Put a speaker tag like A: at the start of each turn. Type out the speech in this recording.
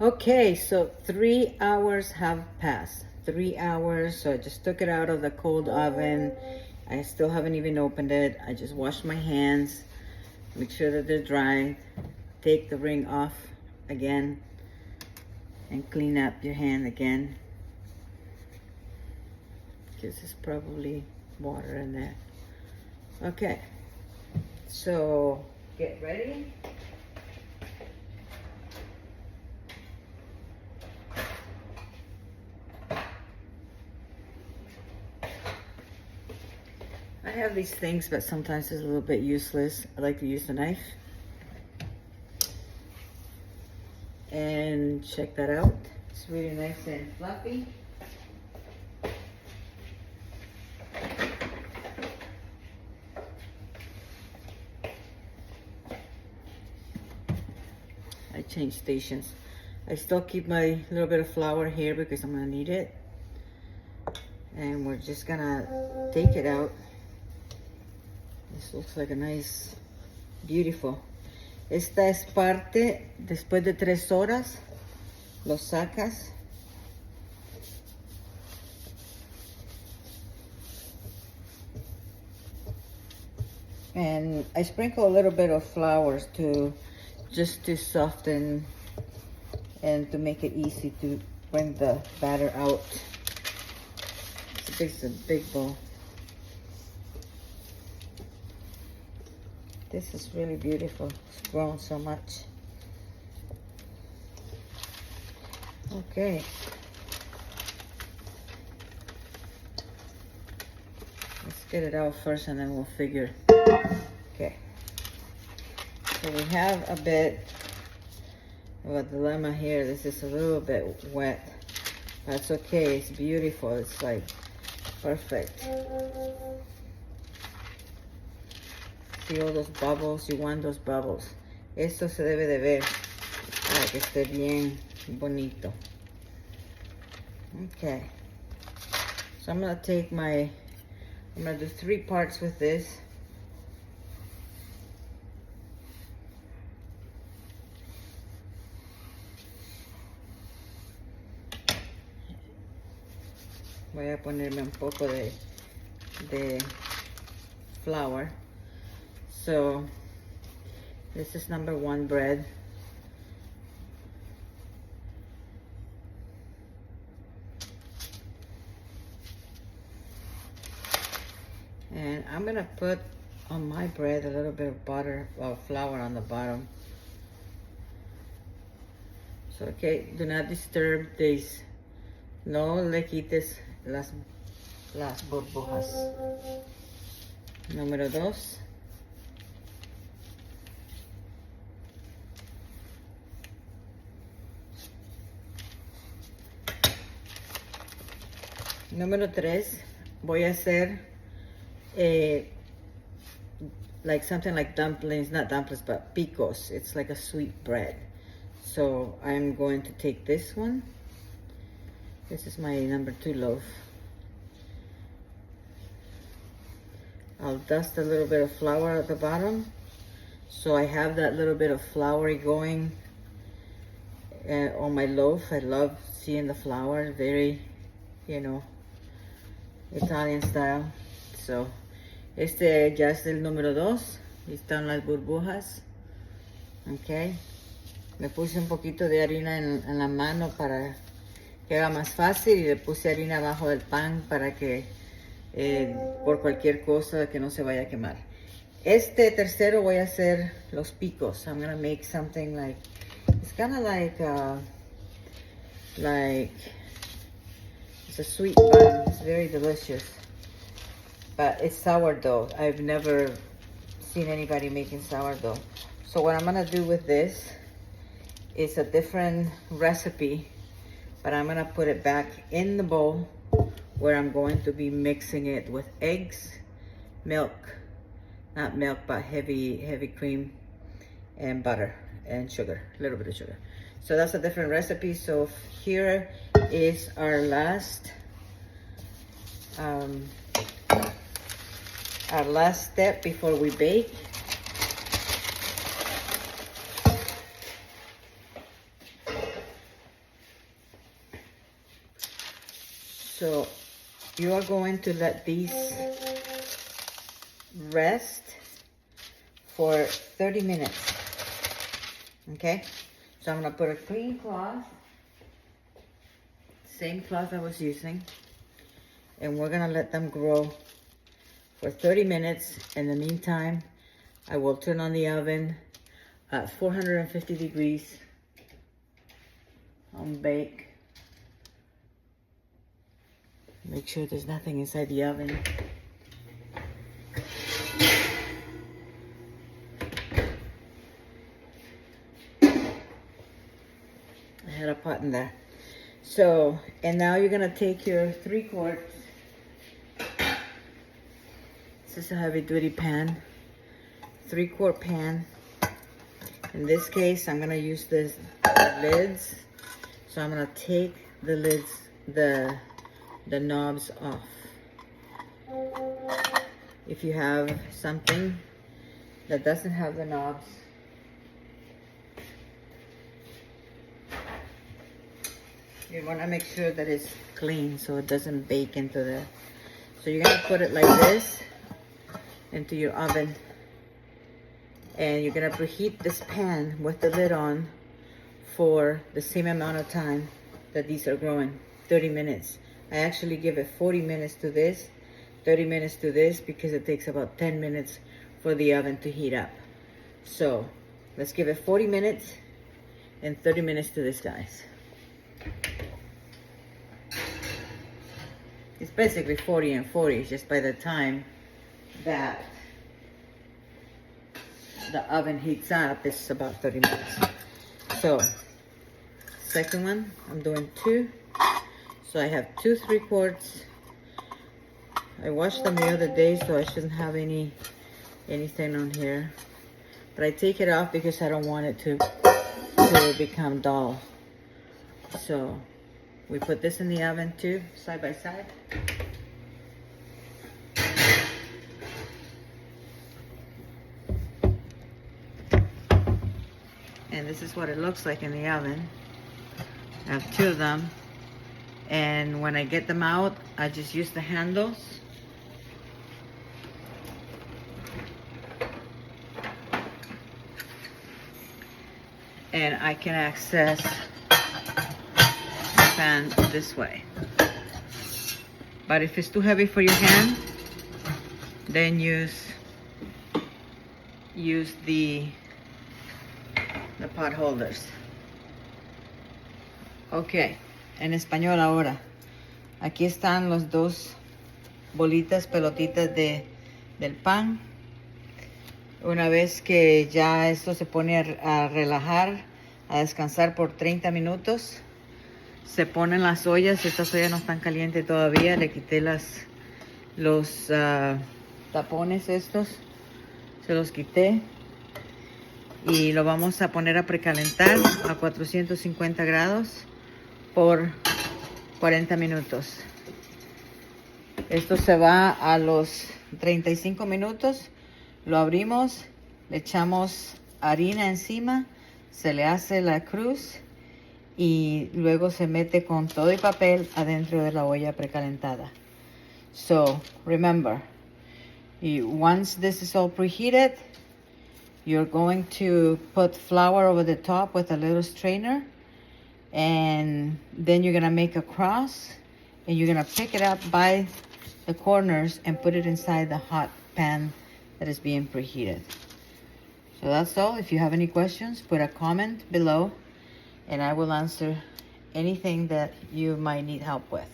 A: Okay, so 3 hours have passed. 3 hours, so I just took it out of the cold oven. I still haven't even opened it. I just washed my hands, make sure that they're dry. Take the ring off again and clean up your hand again, because there's probably water in there. Okay, so get ready. I have these things, but sometimes it's a little bit useless. I like to use the knife. And check that out. It's really nice and fluffy. I changed stations. I still keep my little bit of flour here because I'm gonna need it. And we're just gonna take it out. This looks like a nice, beautiful. Esta es parte, después de 3 horas, lo sacas. And I sprinkle a little bit of flour just to soften and to make it easy to bring the batter out. It's a big bowl. This is really beautiful. It's grown so much. Okay. Let's get it out first and then we'll figure. Okay. So we have a bit of a dilemma here. This is a little bit wet. That's okay. It's beautiful. It's like perfect. See all those bubbles? You want those bubbles. Esto se debe de ver para que esté bien bonito. Okay. So I'm gonna do 3 parts with this. Voy a ponerme un poco de flour. So this is number 1 bread. And I'm gonna put on my bread a little bit of flour on the bottom. So okay, do not disturb this. No le quites las burbujas. Número 2. Número 3, voy a hacer like something like dumplings, not dumplings, but picos. It's like a sweet bread. So I'm going to take this one. This is my number 2 loaf. I'll dust a little bit of flour at the bottom. So I have that little bit of flour going on my loaf. I love seeing the flour, very, Italian style. So, este ya es el número 2. Ahí están las burbujas. Ok. Me puse un poquito de harina en la mano para que haga más fácil. Y le puse harina abajo del pan para que, por cualquier cosa, que no se vaya a quemar. Este tercero voy a hacer los picos. I'm gonna make something like, it's kind of like, it's a sweet bun. It's very delicious. But it's sourdough. I've never seen anybody making sourdough. So what I'm gonna do with this is a different recipe, but I'm gonna put it back in the bowl where I'm going to be mixing it with eggs, milk, not milk, but heavy cream, and butter and sugar, a little bit of sugar. So that's a different recipe. So here is our last step before we bake. So you are going to let these rest for 30 minutes. Okay? So I'm gonna put a clean cloth, same cloth I was using, and we're gonna let them grow for 30 minutes. In the meantime, I will turn on the oven at 450 degrees on bake. Make sure there's nothing inside the oven. I had a pot in there. So, and now you're gonna take your 3 quarts. This is a heavy duty pan, 3-quart pan. In this case, I'm gonna use the lids. So I'm gonna take the lids, the knobs off. If you have something that doesn't have the knobs, you wanna make sure that it's clean so it doesn't bake into there. So you're gonna put it like this into your oven, and you're gonna preheat this pan with the lid on for the same amount of time that these are growing, 30 minutes. I actually give it 40 minutes to this, 30 minutes to this, because it takes about 10 minutes for the oven to heat up. So let's give it 40 minutes and 30 minutes to this, guys. It's basically 40 and 40, just by the time that the oven heats up, it's about 30 minutes. So, second one, I'm doing 2. So I have 2 3-quarts. I washed them the other day, so I shouldn't have anything on here. But I take it off because I don't want it to become dull. So we put this in the oven too, side by side. And this is what it looks like in the oven. I have 2 of them. And when I get them out, I just use the handles. And I can access the pan this way. But if it's too heavy for your hand, then use the pot holders. Okay, en español ahora. Aquí están los 2 bolitas, pelotitas del pan. Una vez que ya esto se pone a relajar, a descansar por 30 minutos, se ponen las ollas. Estas ollas no están calientes todavía. Le quité los tapones estos. Se los quité. Y lo vamos a poner a precalentar a 450 grados por 40 minutos. Esto se va a los 35 minutos. Lo abrimos, le echamos harina encima, se le hace la cruz y luego se mete con todo el papel adentro de la olla precalentada. So, remember, once this is all preheated, you're going to put flour over the top with a little strainer, and then you're gonna make a cross, and you're gonna pick it up by the corners and put it inside the hot pan that is being preheated. So that's all. If you have any questions, put a comment below, and I will answer anything that you might need help with.